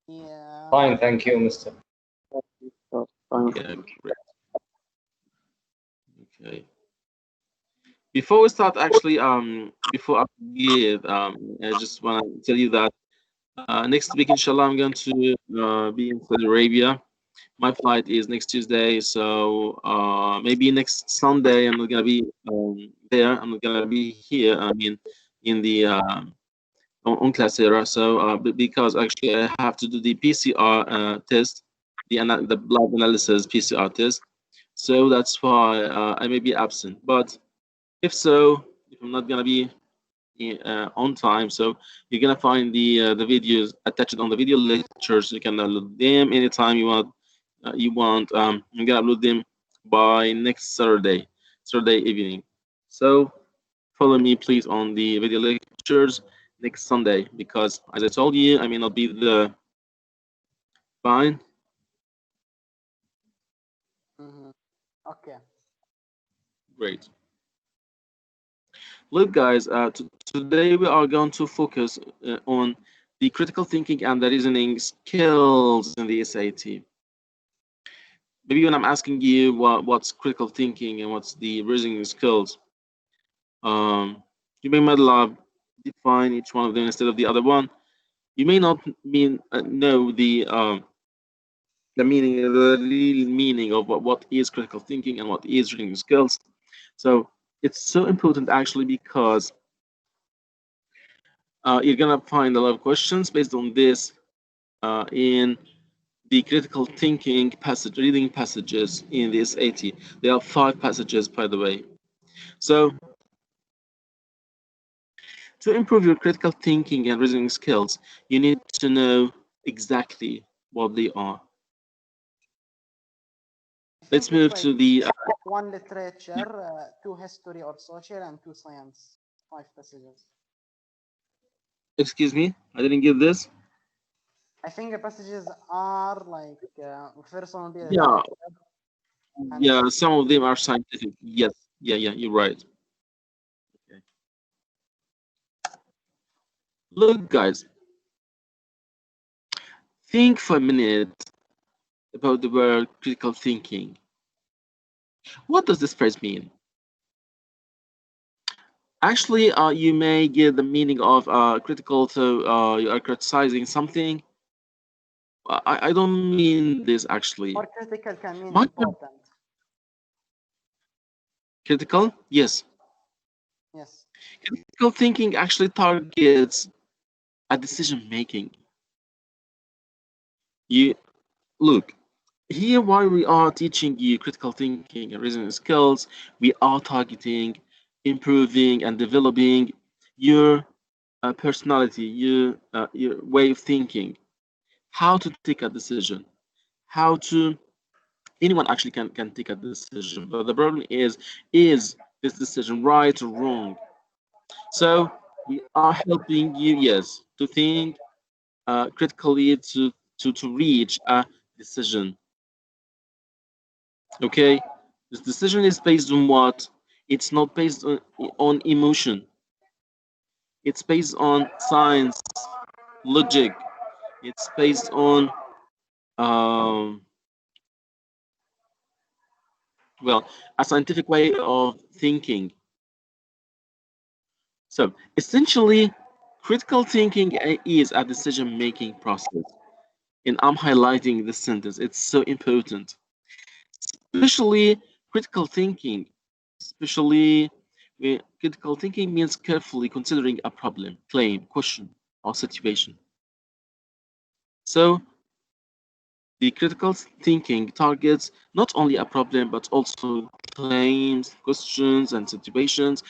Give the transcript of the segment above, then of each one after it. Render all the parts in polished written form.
Yeah. Fine, thank you, Mr. Fine. Yeah, great. Okay. Before we start, actually, before I begin, I just want to tell you that next week, inshallah, I'm going to be in Saudi Arabia. My flight is next Tuesday, so maybe next Sunday I'm not gonna be there. I'm not gonna be here. I mean, in the on class era. So because actually I have to do the PCR test, the blood analysis PCR test. So that's why I may be absent. But if so, if I'm not gonna be on time, so you're gonna find the videos attached on the video lectures. You can download them anytime you want. I'm gonna upload them by next Saturday evening. So follow me please on the video lectures next Sunday, because as I told you, I may not be the fine. Okay. Great. Look, guys, today we are going to focus on the critical thinking and the reasoning skills in the SAT. Maybe when I'm asking you what's critical thinking and what's the reasoning skills, you may not define each one of them instead of the other one. You may not know the meaning, the real meaning of what is critical thinking and what is reasoning skills. So it's so important actually, because you're gonna find a lot of questions based on this in the critical thinking passage, reading passages in the SAT. There are 5 passages, by the way. So to improve your critical thinking and reasoning skills, you need to know exactly what they are. I Let's think it's move like to the. 1 literature, 2 history or social, and 2 science. 5 passages. Excuse me, I didn't get this. I think the passages are like first one will be Yeah, literature, and yeah. Some of them are scientific. Yes, yeah. You're right. Okay. Look, guys, think for a minute about the word critical thinking. What does this phrase mean? Actually, you may get the meaning of critical, so you are criticizing something. I don't mean this actually. or critical can mean My important. critical, yes. Yes. Critical thinking actually targets a decision making. You look here, while we are teaching you critical thinking and reasoning skills, we are targeting improving and developing your personality, your way of thinking, how to take a decision, how to anyone actually can take a decision. But the problem is this decision right or wrong? So we are helping you, yes, to think critically to reach a decision. Okay, this decision is based on what? It's not based on emotion. It's based on science, logic. It's based on um, well, a scientific way of thinking. So essentially, critical thinking is a decision-making process. And I'm highlighting this sentence. It's so important. Especially critical thinking. Especially critical thinking means carefully considering a problem, claim, question, or situation. So the critical thinking targets not only a problem but also claims, questions, and situations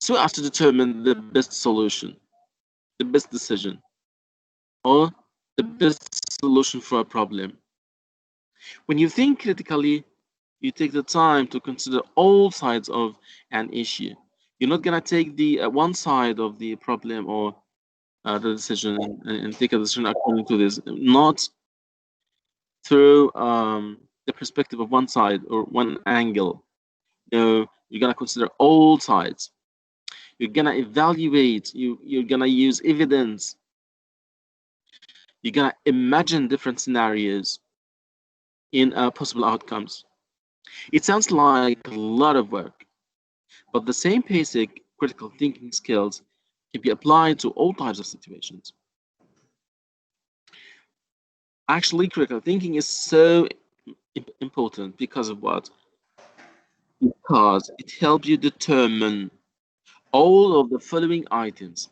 so as to determine the best solution, the best decision, or the best solution for a problem. When you think critically, you take the time to consider all sides of an issue. You're not gonna take the one side of the problem or the decision and take a decision according to this, not through the perspective of one side or one angle. No, you're gonna consider all sides. You're gonna evaluate. You're gonna use evidence. You're gonna imagine different scenarios in possible outcomes. It sounds like a lot of work, but the same basic critical thinking skills can be applied to all types of situations. Actually, critical thinking is so important because of what? Because it helps you determine all of the following items.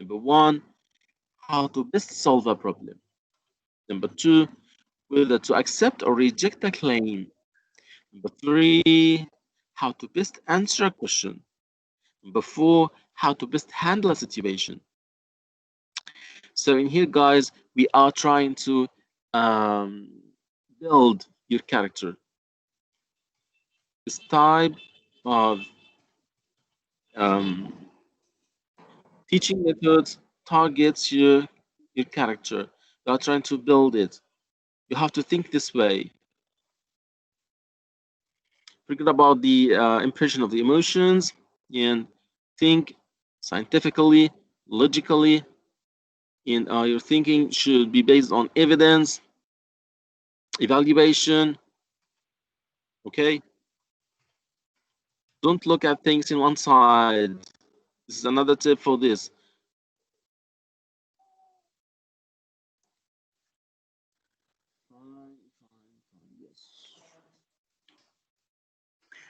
Number one, how to best solve a problem. Number two, whether to accept or reject a claim. Number three, how to best answer a question. Number four, how to best handle a situation. So in here, guys, we are trying to um, build your character. This type of um, teaching methods targets your character. You are trying to build it. You have to think this way. Forget about the impression of the emotions and think scientifically, logically, and your thinking should be based on evidence, evaluation. Okay, don't look at things in one side. This is another tip for this. Yes.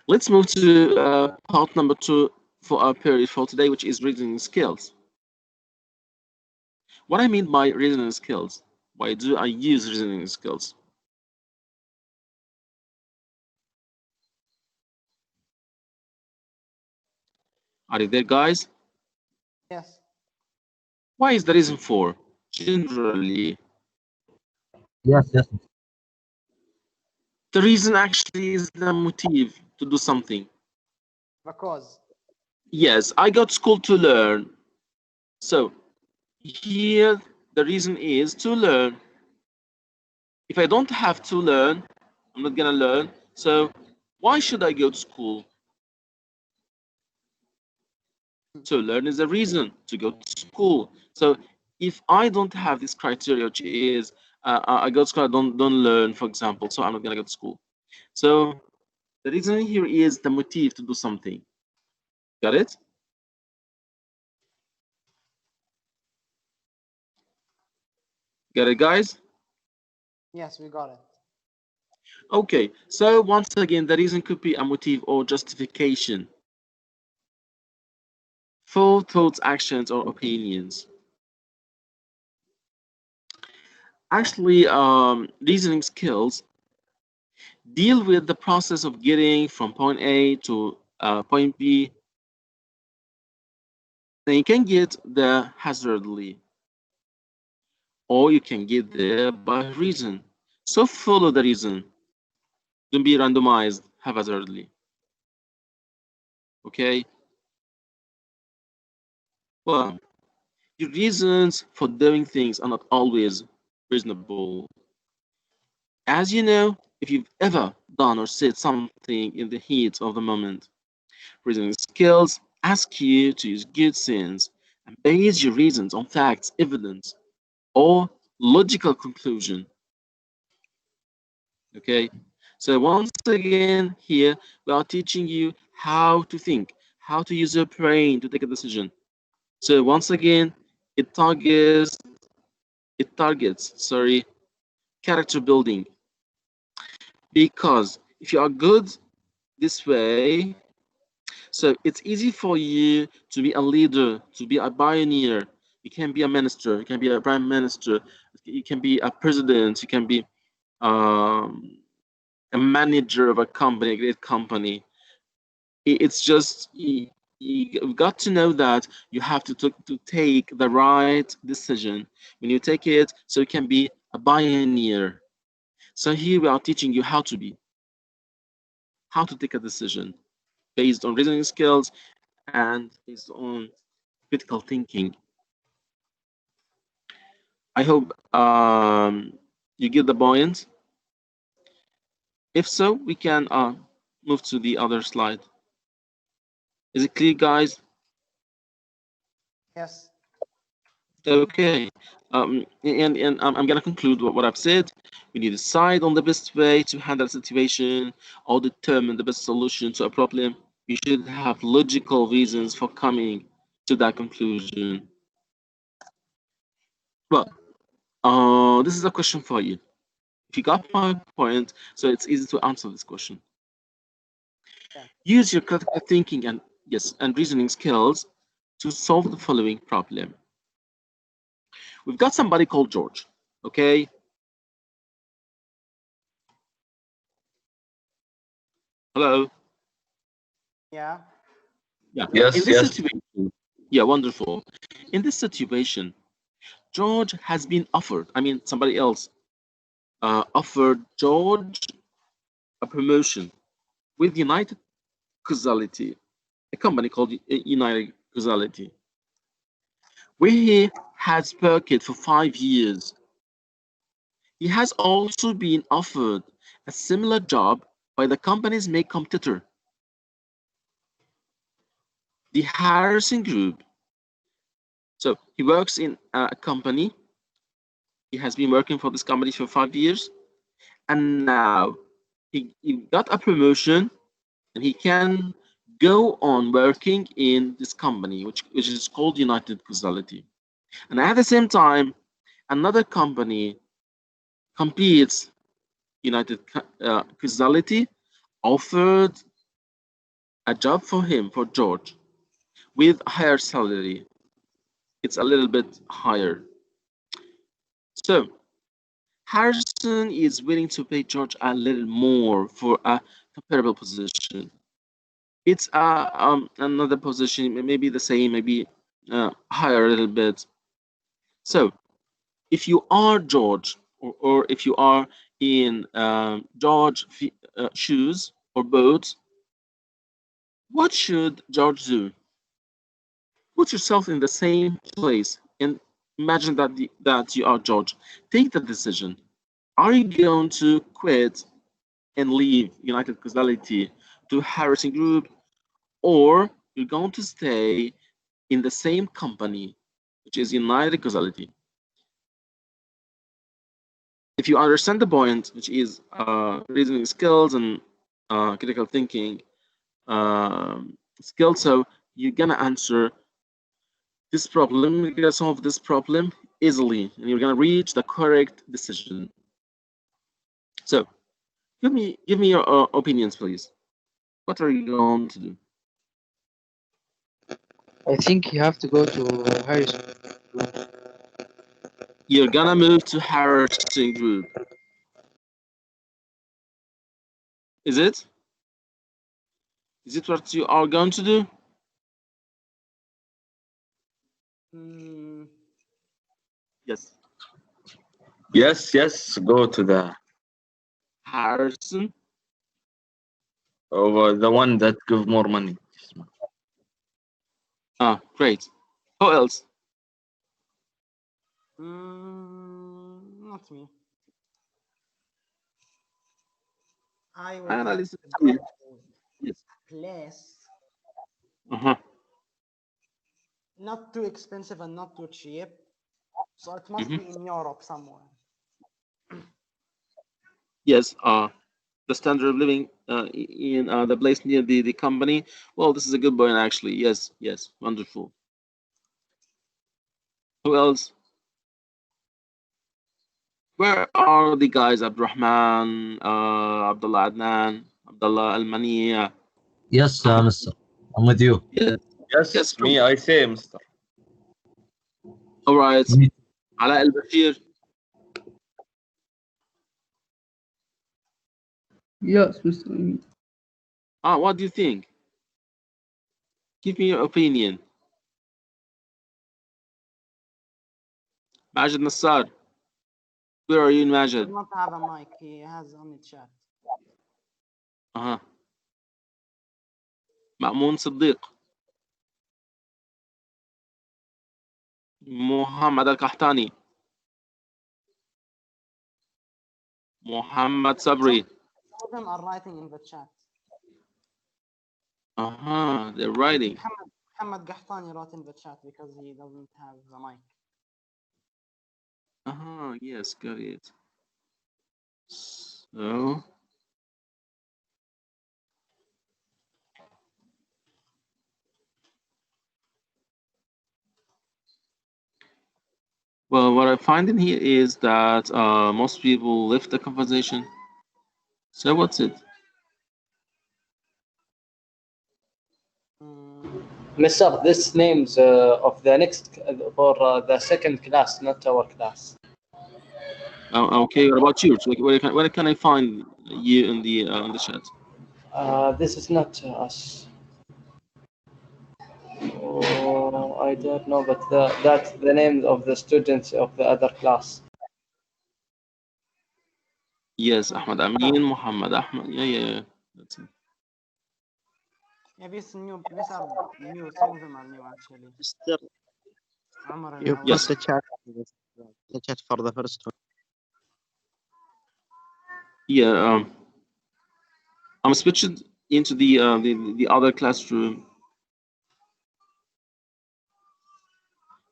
Let's move to part number 2 for our period for today, which is reasoning skills. What I mean by reasoning skills, why do I use reasoning skills? Are you there, guys? Yes. Why is the reason for? Generally, Yes, yes. the reason actually is the motive to do something. The cause. Yes, I got school to learn. So here the reason is to learn. If I don't have to learn, I'm not gonna learn. So why should I go to school? To learn is a reason to go to school. So if I don't have this criteria, which is I go to school, I don't learn, for example, so I'm not gonna go to school. So the reason here is the motive to do something. Got it? Got it, guys? Yes, we got it. Okay, so once again, the reason could be a motive or justification for thoughts, actions, or opinions. Actually, reasoning skills deal with the process of getting from point A to point B. Then you can get there hazardly, or you can get there by reason. So follow the reason. Don't be randomized haphazardly. Okay? Well, your reasons for doing things are not always reasonable. As you know, if you've ever done or said something in the heat of the moment, reasoning skills ask you to use good sense and base your reasons on facts, evidence, or logical conclusion. Okay? So once again, here we are teaching you how to think, how to use your brain to take a decision. So once again, it targets sorry, character building. Because if you are good this way, so it's easy for you to be a leader, to be a pioneer. You can be a minister, you can be a prime minister, you can be a president, you can be um, a manager of a company, a great company. It's just you've got to know that you have to take the right decision when you take it, so you can be a pioneer. So here we are teaching you how to take a decision based on reasoning skills and based on critical thinking. I hope you get the point. If so, we can move to the other slide. Is it clear, guys? Yes. Okay. and I'm gonna conclude what I've said. We need to decide on the best way to handle a situation or determine the best solution to a problem. You should have logical reasons for coming to that conclusion. Well, this is a question for you. If you got my point, so it's easy to answer this question. Yeah. Use your critical thinking and and reasoning skills to solve the following problem. We've got somebody called George. Okay. Hello. Yeah. Yeah. In Yes, this yes. situation, yeah, wonderful. In this situation, George has been offered. I mean, somebody else offered George a promotion with United Causality, a company called United Causality, where he has worked for 5 years. He has also been offered a similar job by the company's main competitor, the Harrison Group. So he works in a company. He has been working for this company for 5 years, and now he got a promotion, and he can go on working in this company, which is called United Causality. And at the same time, another company competes. United Causality offered a job for him, for George, with a higher salary. It's a little bit higher. So Harrison is willing to pay George a little more for a comparable position. It's another position, maybe the same, maybe higher a little bit. So if you are George, or if you are in George shoes or boat, what should George do? Put yourself in the same place and imagine that you are George. Take the decision. Are you going to quit and leave United Causality to Harrison Group, or you're going to stay in the same company, which is United Causality? If you understand the point, which is reasoning skills and critical thinking skills, so you're gonna answer this problem, you're gonna solve this problem easily, and you're gonna reach the correct decision. So give me your opinions, please. What are you going to do? I think you have to go to Harrison. You're gonna move to Harrison Group. Is it? Is it what you are going to do? Mm, Yes. Yes, yes. Go to Harrison. the one that give more money. Ah, great. Who else? not me. I would And I like listen to to go you. to Yes. place Uh-huh. not too expensive and not too cheap. So it must Hmm. be in Europe somewhere. Yes. The standard of living in the place near the company. Well, this is a good point, actually. Yes. Yes. Wonderful. Who else? Where are the guys? Abdurrahman, Abdullah Adnan, Abdullah Al Mani, Yes, Ahmed. mister. I'm with you. Yes. Yes. Yes, me, I say, mister. All right. Me- Ala Al Bashir. Yes, Mr. Amin. What do you think? Give me your opinion. Majid Nassar. Where are you, He does Majid? not have a mic. He has only chat. Uh-huh. Ma'moon Siddiq. Muhammad Al Kahtani. Muhammad Sabri. Some of them are writing in the chat. Uh-huh. They're writing. Muhammad Gahtani wrote in the chat because he doesn't have the mic. Yes, got it. So, well, what I find in here is that most people left the conversation. So what's it? Mm, Mister, this names of the next for the second class, not our class. Okay, what about you? So where can I find you in the chat? This is not us. Oh, I don't know, but that's the names of the students of the other class. Yes, Ahmad Amin, Muhammad Ahmad. Yeah. That's it. yeah, these are new. Some of them are new actually. Mister, Amr and you put Yes. Awad. the chat for the first one. Yeah. I'm switching into the other classroom.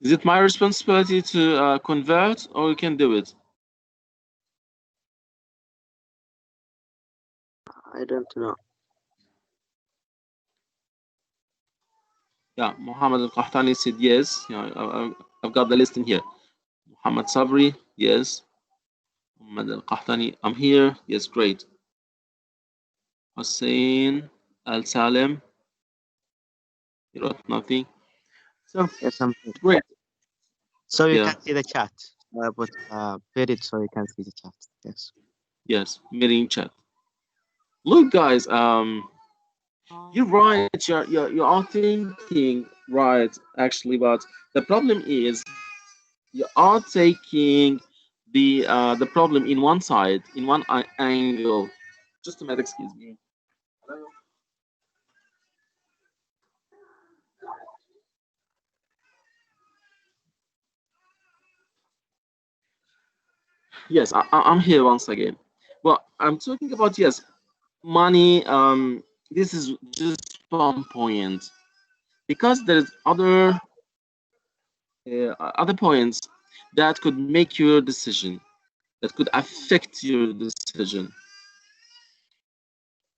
Is it my responsibility to convert, or you can do it? I don't know. Yeah, Muhammad Al-Qahtani said yes. Yeah, I've got the list in here. Muhammad Sabri, yes. Muhammad Al-Qahtani, I'm here. Yes, great. Hussein Al-Salem, he wrote nothing. So, Yes, I'm here. great. So you Yeah, can see the chat. I put period so you can see the chat. Yes. yes, meeting chat. Look, guys, you're right. You are thinking right, actually, but the problem is you are taking the problem in one side, in one angle. Just a minute, excuse me. Yes, I'm here once again. Well, I'm talking about yes, money. This is just one point because there's other points that could make your decision, that could affect your decision.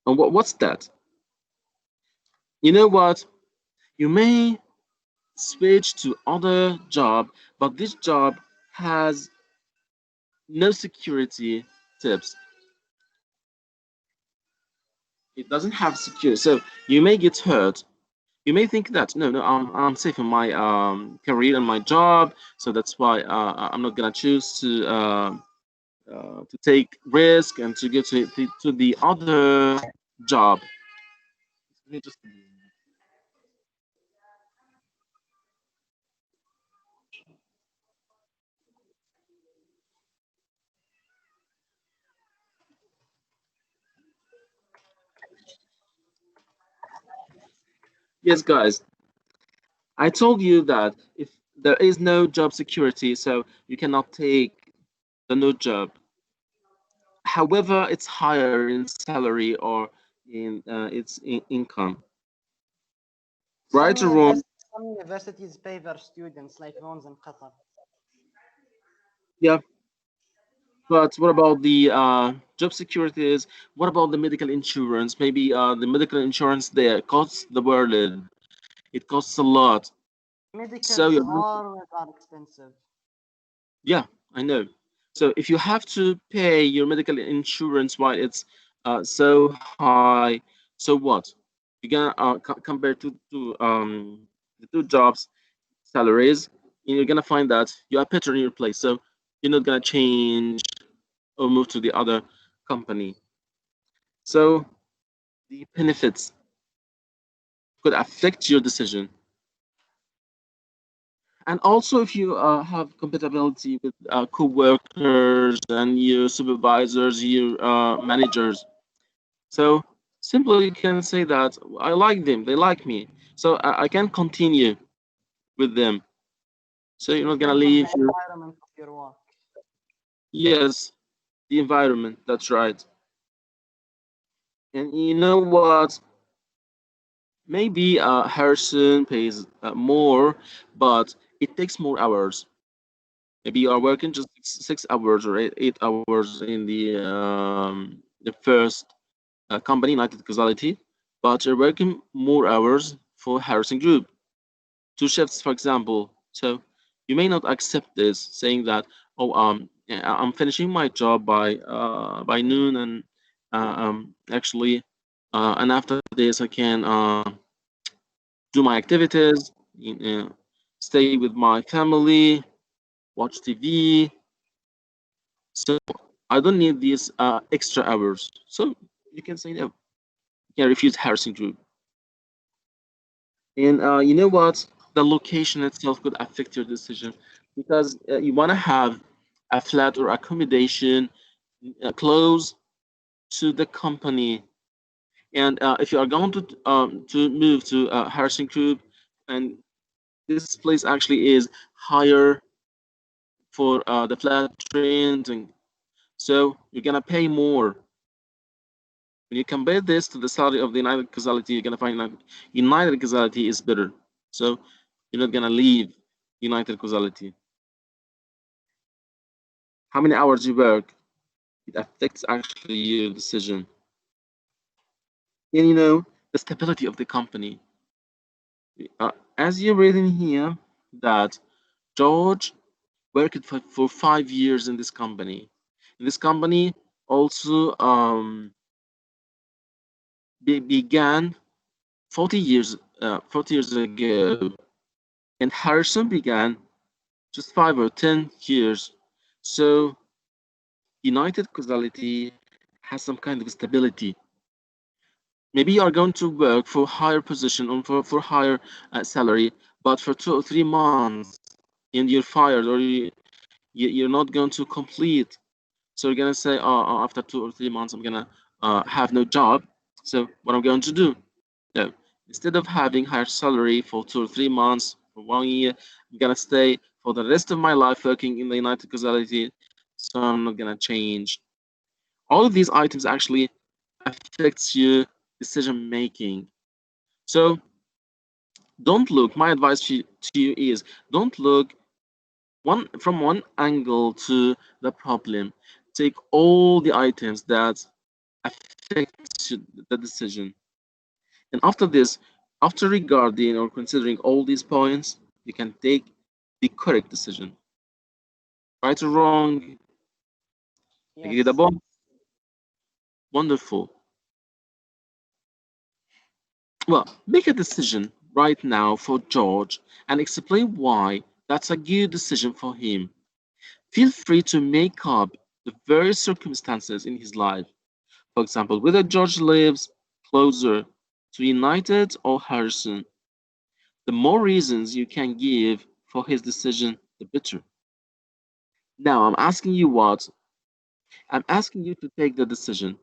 And what's that? You know what? You may switch to other job, but this job has no security tips. It doesn't have security, so you may get hurt. You may think that no, I'm safe in my career and my job, so that's why I'm not gonna choose to take risk and to go to the other job. Let me just- Yes, guys, I told you that if there is no job security, so you cannot take the new job. However, it's higher in salary or in its income. Right or wrong? Some universities pay their students, like the ones in Qatar. Yeah. But what about the job securities? What about the medical insurance? Maybe the medical insurance there costs the world. It costs a lot. So Medicals always are expensive. yeah, I know. So if you have to pay your medical insurance while it's so high, so what? You're gonna compare the two jobs salaries, and you're gonna find that you are better in your place. So you're not gonna change or move to the other company. So the benefits could affect your decision. And also, if you have compatibility with co-workers and your supervisors, your managers, so simply you can say that I like them, they like me, so I can continue with them. So you're You not gonna favor leave the your environment of your work. yes, the environment. That's right. And you know what? Maybe Harrison pays more, but it takes more hours. Maybe you are working just 6 hours or 8 hours in the first company, United Causality, but you're working more hours for Harrison Group, 2 shifts, for example. So you may not accept this, saying that, oh, yeah, I'm finishing my job by noon, and actually, and after this, I can do my activities, stay with my family, watch TV. So I don't need these extra hours. So you can say no. You can refuse Harrison Group. And you know what? The location itself could affect your decision, because you want to have a flat or accommodation close to the company. And if you are going to move to Harrison Group, and this place actually is higher for the flat renting, so you're gonna pay more. When you compare this to the salary of the United Causality, you're gonna find that United Causality is better. So you're not gonna leave United Causality. How many hours you work, it affects actually your decision. And you know, the stability of the company. As you're reading here, that George worked for 5 years in this company. And this company also began 40 years ago, and Harrison began just 5 or 10 years. So United Causality has some kind of stability. Maybe you are going to work for higher position or for higher salary, but for 2 or 3 months, and you're fired, or you're not going to complete. So you're gonna say, oh, after 2 or 3 months, I'm gonna have no job. So what I'm going to do? No, instead of having higher salary for 2 or 3 months, for 1 year, I'm gonna stay for the rest of my life working in the United Causality. So I'm not gonna change. All of these items actually affects your decision making. So don't look. My advice to you is, don't look from one angle to the problem. Take all the items that affect the decision, and after this, after regarding or considering all these points, you can take the correct decision. Right or wrong? Yes. Agreeable? Wonderful. Well, make a decision right now for George and explain why that's a good decision for him. Feel free to make up the various circumstances in his life. For example, whether George lives closer to United or Harrison. The more reasons you can give for his decision, the better. Now, I'm asking you what? I'm asking you to take the decision.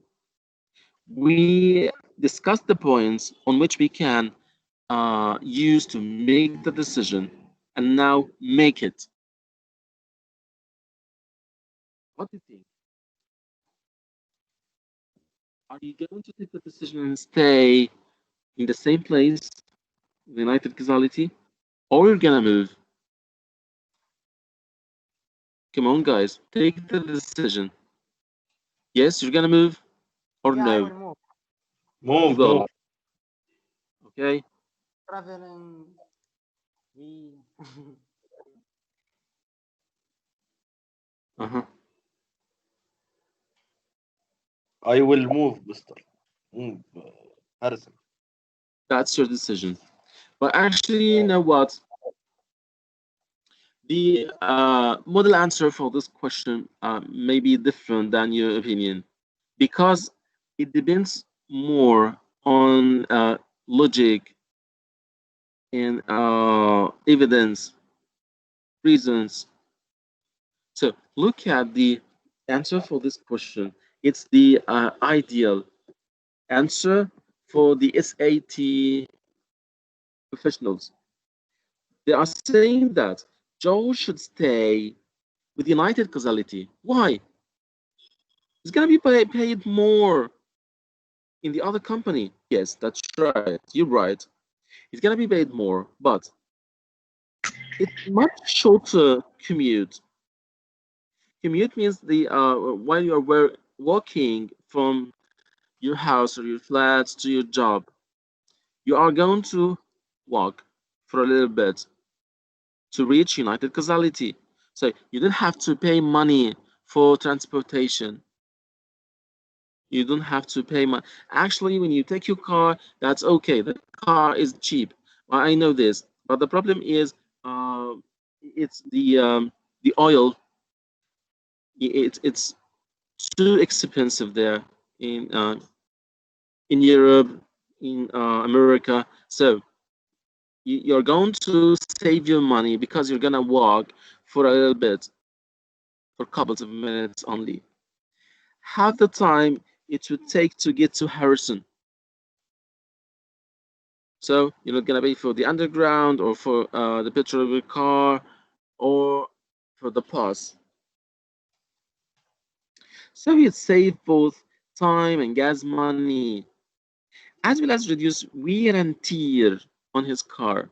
We discussed the points on which we can use to make the decision, and now make it. What do you think? Are you going to take the decision and stay in the same place, the United Causality, or you're gonna move? Come on, guys, take the decision. Yes, you're gonna move, or Yeah, I no? will move. You Move, will. move. Okay. Traveling. We. Uh-huh. I will move, Mister. Move, Harrison. That's your decision. But actually, you know what? The model answer for this question may be different than your opinion, because it depends more on logic and evidence, reasons. So look at the answer for this question. It's the ideal answer for the SAT professionals. They are saying that Joe should stay with United Causality. Why? He's gonna be paid more in the other company. Yes, that's right. You're right. He's gonna be paid more, but it's much shorter commute. Commute means the while you are walking from your house or your flat to your job, you are going to walk for a little bit to reach United Causality. So you don't have to pay money for transportation. You don't have to pay money. Actually, when you take your car, that's okay. The car is cheap. Well, I know this, but the problem is, uh, it's the oil. It's too expensive there in Europe, in America. So you're going to save your money because you're gonna walk for a little bit, for couples of minutes only. Half the time it would take to get to Harrison. So you're not gonna pay for the underground or for the petrol of your car or for the bus. So you save both time and gas money, as well as reduce wear and tear on his car.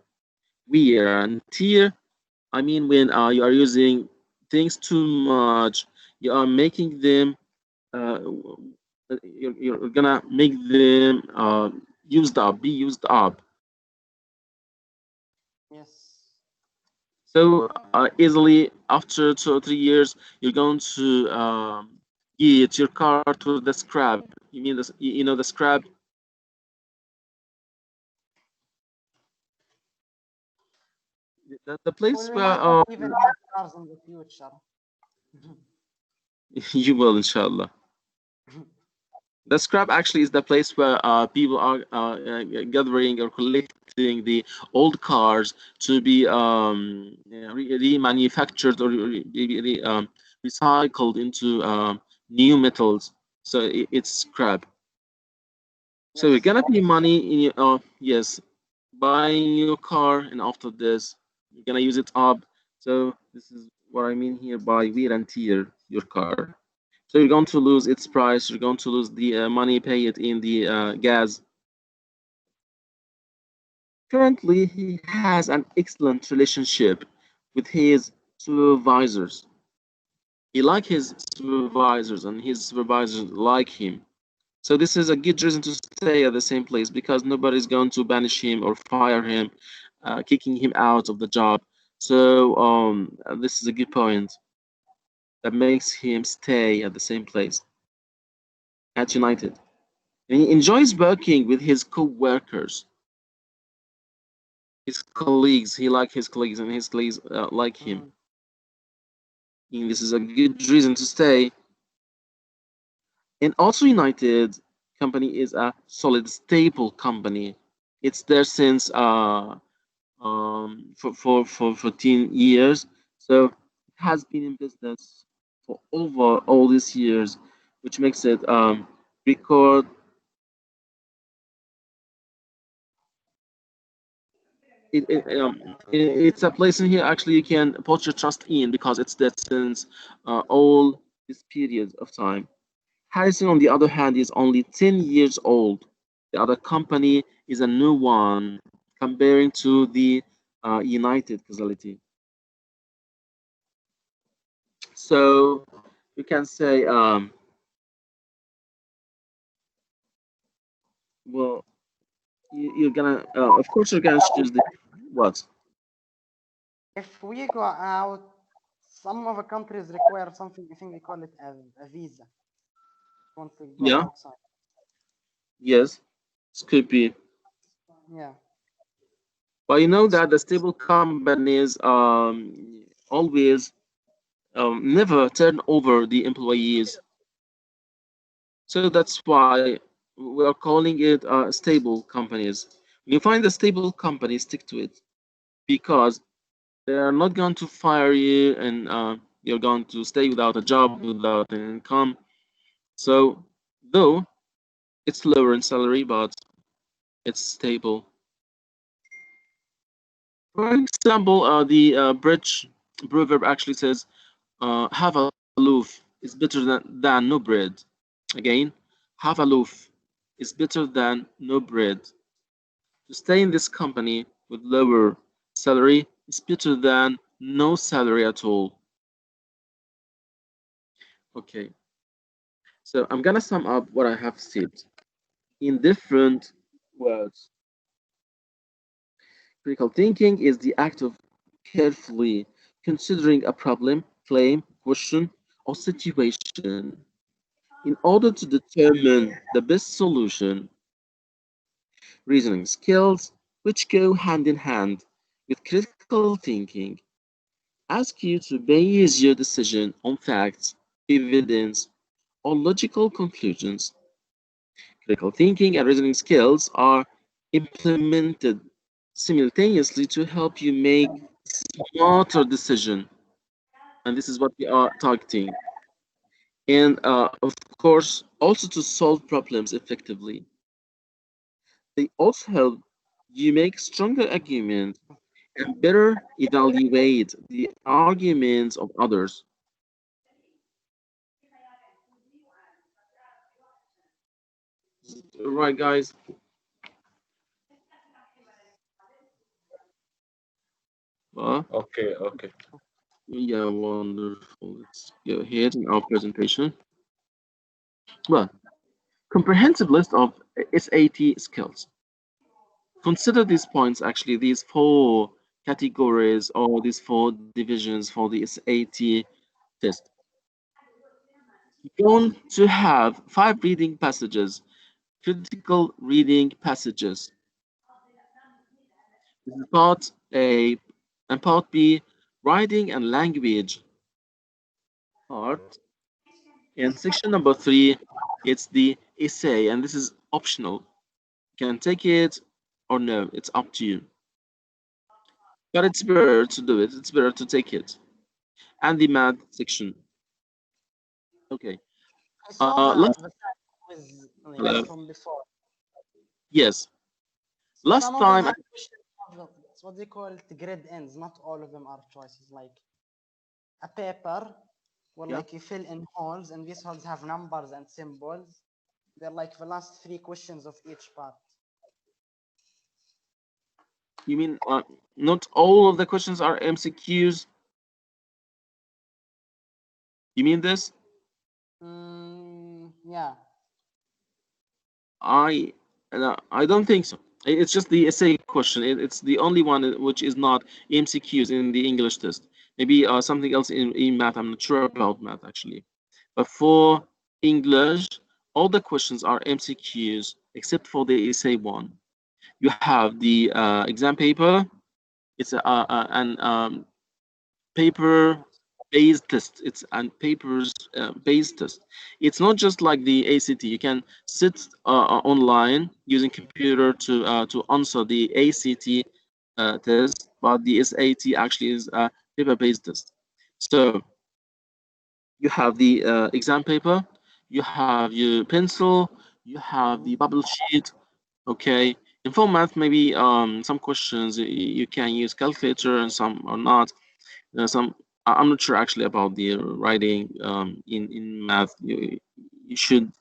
Wear and tear, I mean when you are using things too much, you are making them you're gonna make them be used up. Yes. So easily after 2 or 3 years, you're going to get your car to the scrap. You mean this? You know the scrap? The place Well, we where might not even have cars in the future. you will, inshallah. The scrap actually is the place where people are gathering or collecting the old cars to be remanufactured or recycled into new metals. So it's scrap. So you're Yes. gonna pay money in your yes, buying your car, and after this, you're gonna use it up. So this is what I mean here by wear and tear your car. So you're going to lose its price. You're going to lose the money paid in the gas. Currently, he has an excellent relationship with his supervisors. He like his supervisors, and his supervisors like him. So this is a good reason to stay at the same place because nobody's going to banish him or fire him, kicking him out of the job. So this is a good point that makes him stay at the same place at United. And he enjoys working with his co-workers, his colleagues. He like his colleagues, and his colleagues like him. Mm. And this is a good reason to stay. And also, United company is a solid, stable company. It's there since for 14 years. So it has been in business for over all these years, which makes it record. It's a place in here actually you can put your trust in because it's there since all this period of time. Harrison, on the other hand, is only 10 years old. The other company is a new one comparing to the United facility. So you can say, well, you're gonna, of course, you're gonna choose the what? If we go out, some of the countries require something. I think they call it a visa. Want to go Yeah, outside. yes, this could be. Yeah. But you know that the stable companies always never turn over the employees. So that's why we are calling it stable companies. When you find a stable company, stick to it because they are not going to fire you and you're going to stay without a job, without an income. So, though it's lower in salary, but it's stable. For example, the British proverb actually says, half a loaf is better than no bread. Again, half a loaf is better than no bread. To stay in this company with lower salary is better than no salary at all. Okay, so I'm gonna sum up what I have said in different words. Critical thinking is the act of carefully considering a problem, claim, question, or situation in order to determine the best solution. Reasoning skills, which go hand in hand with critical thinking, ask you to base your decision on facts, evidence, or logical conclusions. Critical thinking and reasoning skills are implemented simultaneously to help you make smarter decision, and this is what we are targeting. And of course, also to solve problems effectively. They also help you make stronger arguments and better evaluate the arguments of others. Right, guys? Okay, okay. Yeah, wonderful. Let's go ahead in our presentation. Well, comprehensive list of SAT skills. Consider these points actually, these four categories or these four divisions for the SAT test. You're going to have 5 reading passages, critical reading passages. This is part A, and part B, writing and language part. And section number 3, it's the essay, and this is optional. You can take it or no, it's up to you. But it's better to do it, it's better to take it. And the math section. Okay. I saw Last, the quiz like hello. from before. Yes. Some Last of them time, have questions of it's what they call it grid ends. Not all of them are choices. Like a paper where yeah. like you fill in holes and these holes have numbers and symbols. They're like the last 3 questions of each part. You mean not all of the questions are MCQs? You mean this? Yeah. I I don't think so. It's just the essay question. It's the only one which is not MCQs in the English test. Maybe something else in math. I'm not sure about math actually. But for English, all the questions are MCQs except for the essay one. You have the exam paper. It's an paper based test. It's a papers based test. It's not just like the ACT. You can sit online using computer to answer the ACT test, but the SAT actually is a paper based test. So you have the exam paper, you have your pencil, you have the bubble sheet. Okay, in full math, maybe some questions you can use calculator and some or not. Some I'm not sure actually about the writing in math. You should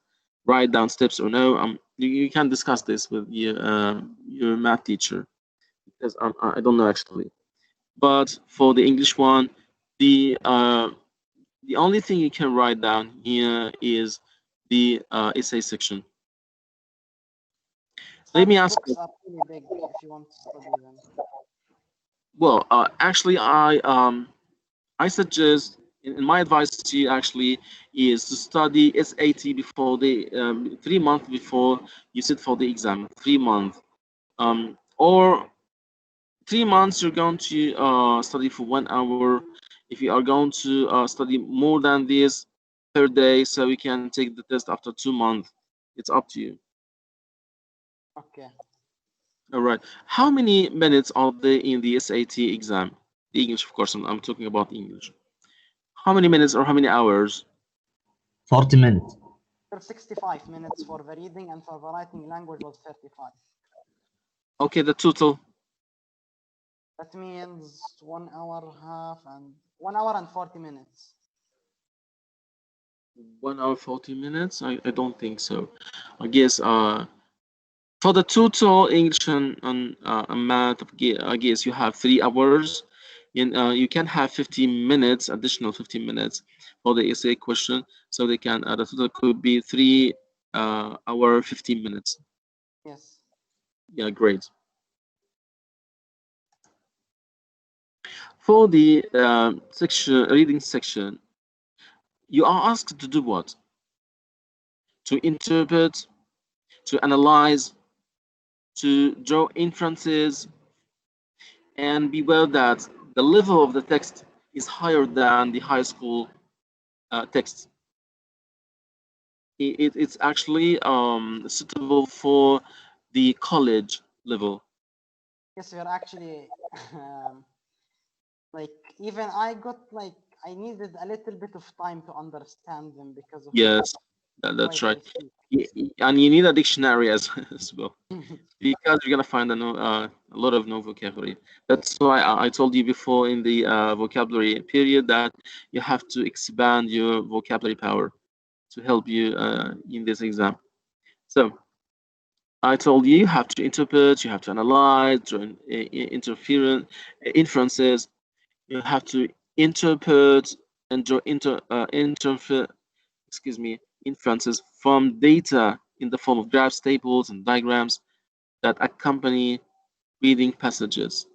write down steps or no. You can discuss this with your math teacher because I don't know actually. But for the English one, the only thing you can write down here is the essay section. Let me Some ask books you. are really big if you want to study them. Well, actually, I suggest, in my advice to you actually, is to study SAT before the 3 months before you sit for the exam. 3 months, or 3 months you're going to study for 1 hour. If you are going to study more than this per day, so you can take the test after 2 months. It's up to you. Okay. All right. How many minutes are there in the SAT exam? The English, of course. I'm talking about English. How many minutes or how many hours? 40 minutes. 65 minutes for the reading, and for the writing language was 35. Okay, the total. That means 1 hour half and 1 hour and 40 minutes. 1 hour 40 minutes? I don't think so. I guess for the total English and math, I guess you have 3 hours, and you can have 15 minutes, additional 15 minutes for the essay question, so they can the total could be 3 hour 15 minutes. Yes. Yeah, great. For the reading section, you are asked to do what? To interpret, to analyze, to draw inferences, and beware that the level of the text is higher than the high school text. It's actually suitable for the college level. Yes, we're actually like even I got like I needed a little bit of time to understand them because of Yes, the that's way right. they speak. And you need a dictionary as well, because you're gonna find a lot of no vocabulary. That's why I told you before in the vocabulary period that you have to expand your vocabulary power to help you in this exam. So I told you have to interpret, you have to analyze, draw inferences. You have to interpret and draw inferences from data in the form of graphs, tables, and diagrams that accompany reading passages.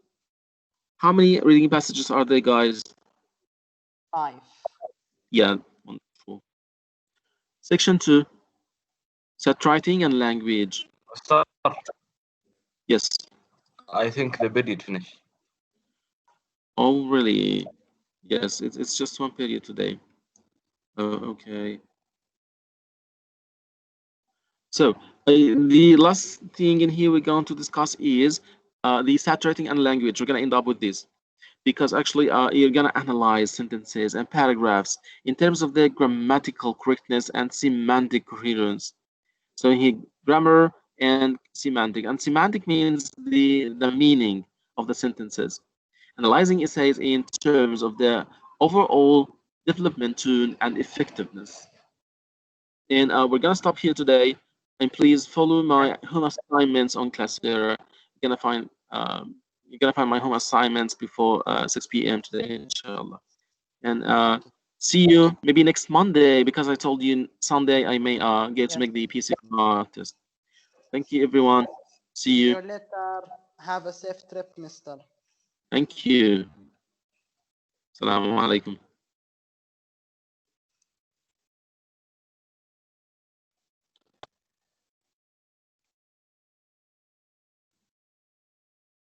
How many reading passages are there, guys? 5. Yeah, wonderful. Section 2, set writing and language. Sir, Yes. I think the period finished. Oh, really? Yes, it's just one period today. Okay. So the last thing in here we're going to discuss is the saturating and language. We're going to end up with this because actually you're going to analyze sentences and paragraphs in terms of their grammatical correctness and semantic coherence. So here, grammar and semantic. And semantic means the meaning of the sentences. Analyzing essays in terms of their overall development, tune, and effectiveness. And we're gonna stop here today. And please follow my home assignments on Classera. You're gonna find my home assignments before 6 p.m. today, inshallah. And see you maybe next Monday, because I told you Sunday I may get to make the PSAT test. Thank you, everyone. See See you. you later. Have a safe trip, mister. Thank you. Assalamu alaikum.